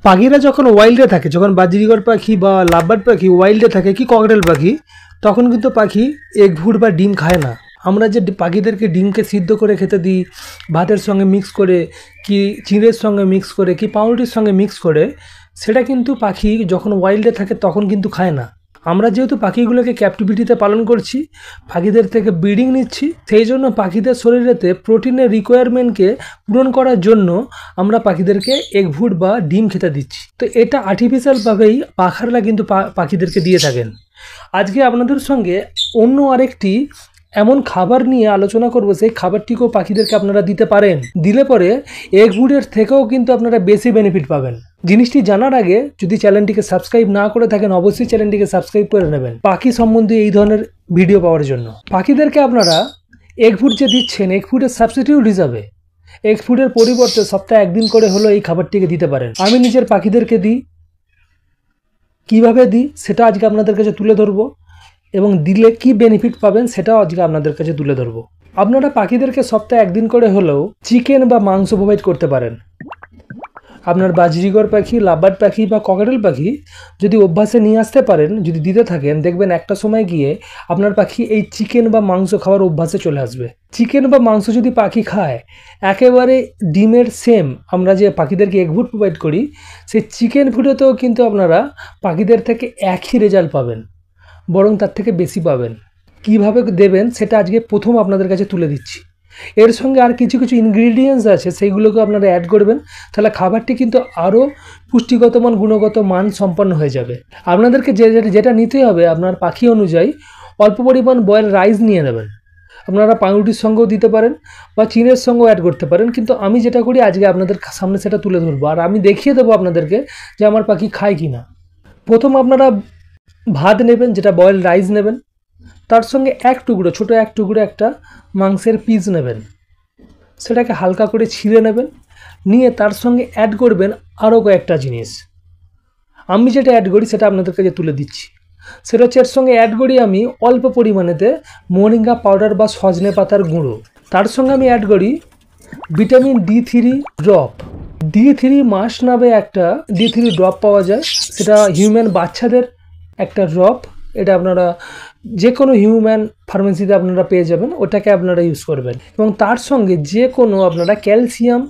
পাখিরা যখন ওয়াইল্ডে থাকে, যখন বাজরিগর পাখি বা লাভবার্ড পাখি ওয়াইল্ডে থাকে কি ককটেল পাখি, তখন কিন্তু পাখি এগ ভুট বা ডিম খায় না। আমরা যে পাখিদেরকে ডিমকে সিদ্ধ করে খেতে দিই, ভাতের সঙ্গে মিক্স করে, কি চিঁড়ের সঙ্গে মিক্স করে, কি পাউরুটির সঙ্গে মিক্স করে, সেটা কিন্তু পাখি যখন ওয়াইল্ডে থাকে তখন কিন্তু খায় না। আমরা যেহেতু পাখিগুলোকে ক্যাপটিভিটিতে পালন করছি, পাখিদের থেকে ব্রিডিং নিচ্ছি, সেই জন্য পাখিদের শরীরেতে প্রোটিনের রিকোয়ারমেন্টকে পূরণ করার জন্য আমরা পাখিদেরকে এগ ভুট বা ডিম খেতে দিচ্ছি। তো এটা আর্টিফিশিয়ালভাবেই পাখাররা কিন্তু পাখিদেরকে দিয়ে থাকেন। আজকে আপনাদের সঙ্গে অন্য আরেকটি এমন খাবার নিয়ে আলোচনা করব, সেই খাবারটিকেও পাখিদেরকে আপনারা দিতে পারেন। দিলে পরে এগ ভুটের থেকেও কিন্তু আপনারা বেশি বেনিফিট পাবেন। জিনিসটি জানার আগে যদি চ্যানেলটিকে সাবস্ক্রাইব না করে থাকেন, অবশ্যই চ্যানেলটিকে সাবস্ক্রাইব করে নেবেন পাখি সম্বন্ধে এই ধরনের ভিডিও পাওয়ার জন্য। পাখিদেরকে আপনারা এগ ভুট যে দিচ্ছেন, এগ ফুডের সাবস্টিটিউট হিসাবে এগ ফুডের পরিবর্তে সপ্তাহে একদিন করে হলো এই খাবারটিকে দিতে পারেন। আমি নিজের পাখিদেরকে দিই, কিভাবে দিই সেটা আজকে আপনাদের কাছে তুলে ধরবো, এবং দিলে কি বেনিফিট পাবেন সেটাও আজকে আপনাদের কাছে তুলে ধরবো। আপনারা পাখিদেরকে সপ্তাহে একদিন করে হলেও চিকেন বা মাংস প্রোভাইড করতে পারেন। আপনার বাজরিগর পাখি, লাভবার্ড পাখি বা ককটেল পাখি যদি অভ্যাসে নিয়ে আসতে পারেন, যদি দিতে থাকেন, দেখবেন একটা সময় গিয়ে আপনার পাখি এই চিকেন বা মাংস খাওয়ার অভ্যাসে চলে আসবে। চিকেন বা মাংস যদি পাখি খায়, একেবারে ডিমের সেম আমরা যে পাখিদেরকে এগ ফুড প্রোভাইড করি, সেই চিকেন ফুডেতেও কিন্তু আপনারা পাখিদের থেকে একই রেজাল্ট পাবেন, বরং তার থেকে বেশি পাবেন। কিভাবে দেবেন সেটা আজকে প্রথম আপনাদের কাছে তুলে দিচ্ছি। এর সঙ্গে আর কিছু কিছু ইনগ্রিডিয়েন্টস আছে, সেইগুলোকে আপনারা অ্যাড করবেন, তাহলে খাবারটি কিন্তু আরও পুষ্টিগত মান, গুণগত মান সম্পন্ন হয়ে যাবে। আপনাদেরকে যেটা নিতে হবে, আপনার পাখি অনুযায়ী অল্প পরিমাণ বয়েল রাইস নিয়ে নেবেন। আপনারা পাউরুটির সঙ্গেও দিতে পারেন বা চিনের সঙ্গেও অ্যাড করতে পারেন, কিন্তু আমি যেটা করি আজকে আপনাদের সামনে সেটা তুলে ধরবো, আর আমি দেখিয়ে দেবো আপনাদেরকে যে আমার পাখি খায় কি না। প্রথম আপনারা ভাত নেবেন, যেটা বয়েল রাইস নেবেন, তার সঙ্গে এক টুকরো, ছোটো এক টুকরো একটা মাংসের পিস নেবেন, সেটাকে হালকা করে ছিঁড়ে নেবেন, নিয়ে তার সঙ্গে অ্যাড করবেন আরও কয়েকটা জিনিস। আমি যেটা অ্যাড করি সেটা আপনাদের কাছে তুলে দিচ্ছি। সেটা হচ্ছে, এর সঙ্গে অ্যাড করি আমি অল্প পরিমাণেতে মোরিঙ্গা পাউডার বা সজনে পাতার গুঁড়ো। তার সঙ্গে আমি অ্যাড করি ভিটামিন D3 ড্রপ। D3 মাস নামে একটা D3 ড্রপ পাওয়া যায়, সেটা হিউম্যান বাচ্চাদের একটা ড্রপ। এটা আপনারা যে কোনো হিউম্যান ফার্মেসিতে আপনারা পেয়ে যাবেন, ওটাকে আপনারা ইউজ করবেন। এবং তার সঙ্গে যে কোনো আপনারা ক্যালসিয়াম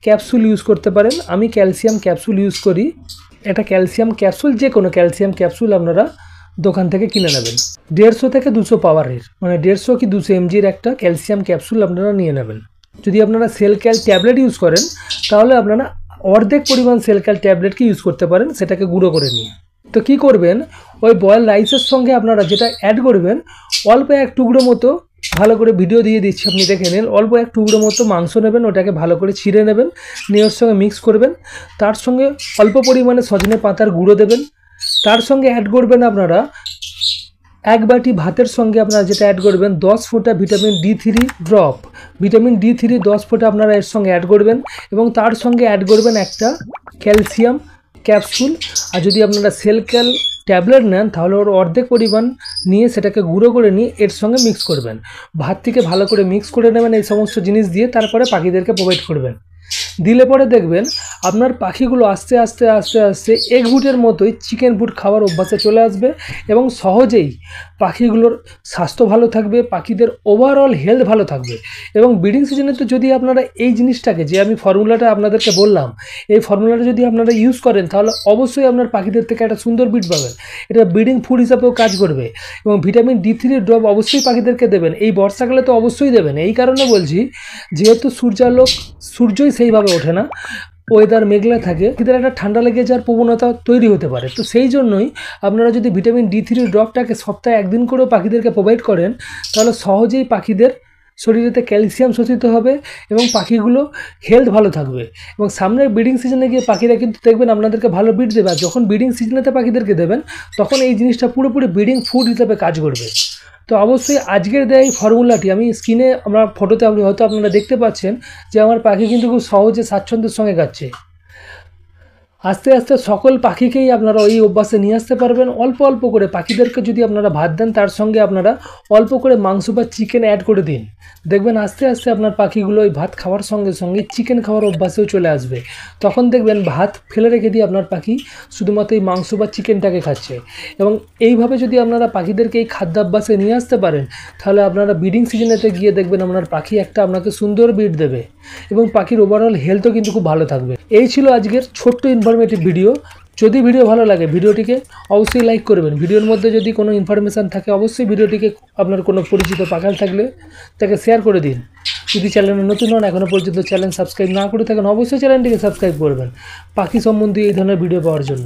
ক্যাপসুল ইউজ করতে পারেন। আমি ক্যালসিয়াম ক্যাপসুল ইউজ করি। এটা ক্যালসিয়াম ক্যাপসুল, যে কোনো ক্যালসিয়াম ক্যাপসুল আপনারা দোকান থেকে কিনে নেবেন। 150 থেকে 200 পাওয়ারের, মানে 150 কি 200 mgর একটা ক্যালসিয়াম ক্যাপসুল আপনারা নিয়ে নেবেন। যদি আপনারা সেল ক্যাল ট্যাবলেট ইউজ করেন, তাহলে আপনারা অর্ধেক পরিমাণ সেল ক্যাল ট্যাবলেটকে ইউজ করতে পারেন, সেটাকে গুঁড়ো করে নিয়ে। তো কী করবেন, ওই বয়েল রাইসের সঙ্গে আপনারা যেটা অ্যাড করবেন, অল্প এক টুকরো মতো, ভালো করে ভিডিও দিয়ে দিচ্ছি আপনি দেখে নিন, অল্প এক টুকরো মতো মাংস নেবেন, ওটাকে ভালো করে ছিঁড়ে নেবেন, নিয়ে ওর সঙ্গে মিক্স করবেন। তার সঙ্গে অল্প পরিমাণে সজনে পাতার গুঁড়ো দেবেন। তার সঙ্গে অ্যাড করবেন আপনারা এক বাটি ভাতের সঙ্গে আপনারা যেটা অ্যাড করবেন 10 ফোঁটা vitamin D3 drop. Vitamin D3 10 ফোঁটা আপনারা এর সঙ্গে অ্যাড করবেন, এবং তার সঙ্গে অ্যাড করবেন একটা ক্যালসিয়াম ক্যাপসুল। আর যদি আপনারা সেল ক্যাল ট্যাবলেট নেন, তাহলে ওর অর্ধেক পরিমাণ নিয়ে সেটাকে গুঁড়ো করে নিয়ে এর সঙ্গে মিক্স করবেন। ভাত থেকে ভালো করে মিক্স করে নেবেন এই সমস্ত জিনিস দিয়ে, তারপরে পাখিদেরকে প্রোভাইড করবেন। দিলে পরে দেখবেন আপনার পাখিগুলো আস্তে আস্তে আস্তে আস্তে এগ ফুডের মতোই চিকেন ফুড খাওয়ার অভ্যাসে চলে আসবে, এবং সহজেই পাখিগুলোর স্বাস্থ্য ভালো থাকবে, পাখিদের ওভারঅল হেলথ ভালো থাকবে। এবং ব্রিডিং সিজনে তো যদি আপনারা এই জিনিসটাকে, যে আমি ফর্মুলাটা আপনাদেরকে বললাম, এই ফর্মুলাটা যদি আপনারা ইউজ করেন, তাহলে অবশ্যই আপনার পাখিদের থেকে একটা সুন্দর ব্রিড পাবেন। এটা ব্রিডিং ফুড হিসাবেও কাজ করবে। এবং ভিটামিন D3 ড্রপ অবশ্যই পাখিদেরকে দেবেন, এই বর্ষাকালে তো অবশ্যই দেবেন। এই কারণে বলছি, যেহেতু সূর্যই সেইভাবে ওঠে না, ওয়েদার মেঘলা থাকে, এদের একটা ঠান্ডা লেগে যাওয়ার প্রবণতা তৈরি হতে পারে। তো সেই জন্যই আপনারা যদি ভিটামিন D3 ড্রপটাকে সপ্তাহে একদিন করেও পাখিদেরকে প্রোভাইড করেন, তাহলে সহজেই পাখিদের শরীরেতে ক্যালসিয়াম শোষিত হবে এবং পাখিগুলো হেলথ ভালো থাকবে। এবং সামনের ব্রিডিং সিজনে গিয়ে পাখিরা কিন্তু দেখবেন আপনাদেরকে ভালো ব্রিড দেবে। আর যখন ব্রিডিং সিজনেতে পাখিদেরকে দেবেন, তখন এই জিনিসটা পুরোপুরি ব্রিডিং ফুড হিসাবে কাজ করবে। তো অবশ্যই আজকের দেওয়া এই ফর্মুলাটি, আমি স্ক্রিনে আমরা ফটোতে হয়তো আপনারা দেখতে পাচ্ছেন যে আমার পাখি কিন্তু খুব সহজে স্বাচ্ছন্দ্যের সঙ্গে খাচ্ছে। আস্তে আস্তে সকল পাখিকেই আপনারা ওই অভ্যাসে নিয়ে আসতে পারবেন। অল্প অল্প করে পাখিদেরকে যদি আপনারা ভাত দেন, তার সঙ্গে আপনারা অল্প করে মাংস বা চিকেন অ্যাড করে দিন, দেখবেন আস্তে আস্তে আপনার পাখিগুলো ওই ভাত খাওয়ার সঙ্গে সঙ্গে চিকেন খাওয়ার অভ্যাসেও চলে আসবে। তখন দেখবেন ভাত ফেলে রেখে দিয়ে আপনার পাখি শুধুমাত্র এই মাংস বা চিকেনটাকে খাচ্ছে। এবং এইভাবে যদি আপনারা পাখিদেরকে এই খাদ্যাভ্যাসে নিয়ে আসতে পারেন, তাহলে আপনারা ব্রিডিং সিজনেতে গিয়ে দেখবেন আপনার পাখি একটা আপনাকে সুন্দর ব্রিড দেবে এবং পাখির ওভারঅল হেলথও কিন্তু খুব ভালো থাকবে। এই ছিল আজকের ছোট্ট ইনফরমেটিভ ভিডিও। যদি ভিডিও ভালো লাগে ভিডিওটিকে অবশ্যই লাইক করবেন। ভিডিওর মধ্যে যদি কোনো ইনফরমেশান থাকে অবশ্যই ভিডিওটিকে আপনার কোনো পরিচিত পাখাল থাকলে তাকে শেয়ার করে দিন। যদি চ্যানেলে নতুন হন, এখনও পর্যন্ত চ্যানেল সাবস্ক্রাইব না করে থাকেন, অবশ্যই চ্যানেলটিকে সাবস্ক্রাইব করবেন পাখি সম্বন্ধে এই ধরনের ভিডিও পাওয়ার জন্য।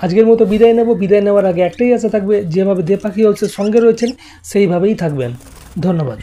আজকের মতো বিদায় নেব। বিদায় নেওয়ার আগে একটাই আশা থাকবে, যেভাবে দে পাখি হচ্ছে সঙ্গে রয়েছেন সেইভাবেই থাকবেন। ধন্যবাদ।